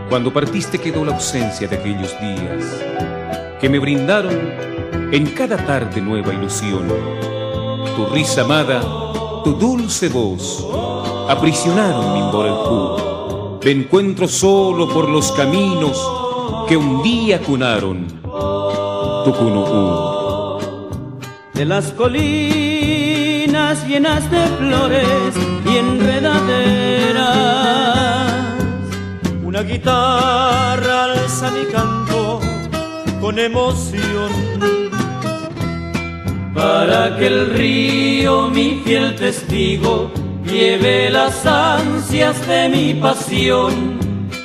Cuando partiste quedó la ausencia de aquellos días que me brindaron en cada tarde nueva ilusión. Tu risa amada, tu dulce voz, aprisionaron mi emboraljú. Me encuentro solo por los caminos que un día cunaron tu cunuú. De las colinas llenas de flores y enredaderas, una guitarra alza mi canto con emoción, para que el río, mi fiel testigo, lleve las ansias de mi pasión.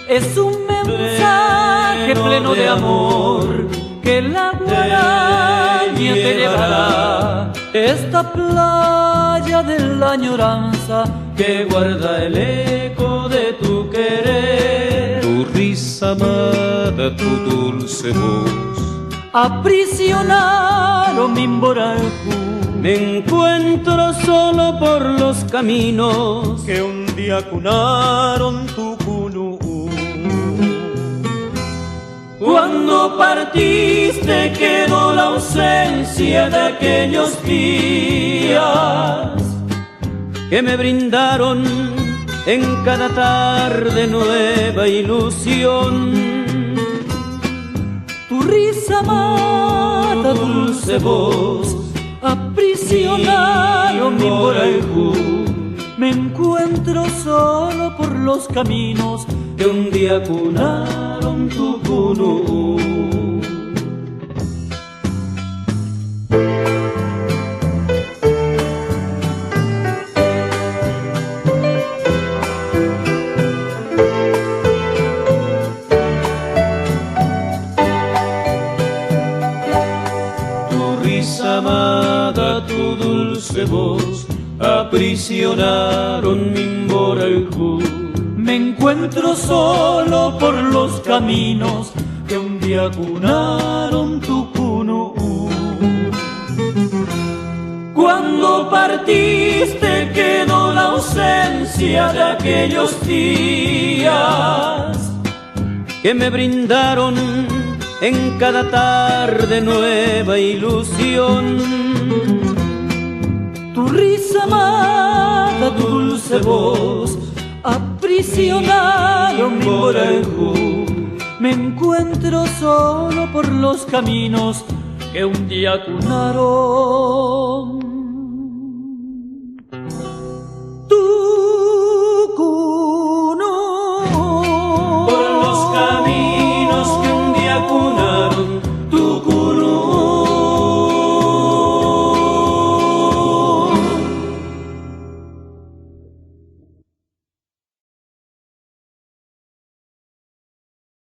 Es un mensaje pleno de amor que la guaraña te llevará, esta playa de la añoranza que guarda el eco de tu querer. Tu risa amada, tu dulce voz, aprisionaron mi emboraljú. Me encuentro solo por los caminos que un día cunaron tu cunuú. Cuando partiste quedó la ausencia de aquellos días que me brindaron en cada tarde nueva ilusión. Tu risa amada, dulce voz, aprisionaron mi emboraljú. Me encuentro solo por los caminos que un día cunaron tu cunuú. tu risa amada, tu dulce voz, aprisionaron mi emboraljú. Me encuentro solo por los caminos que un día cunaron tu cunuú. Cuando partiste quedó la ausencia de aquellos días que me brindaron en cada tarde nueva ilusión. Tu risa amada, dulce voz, aprisionaron mi emboraljú. Me encuentro solo por los caminos que un día cunaron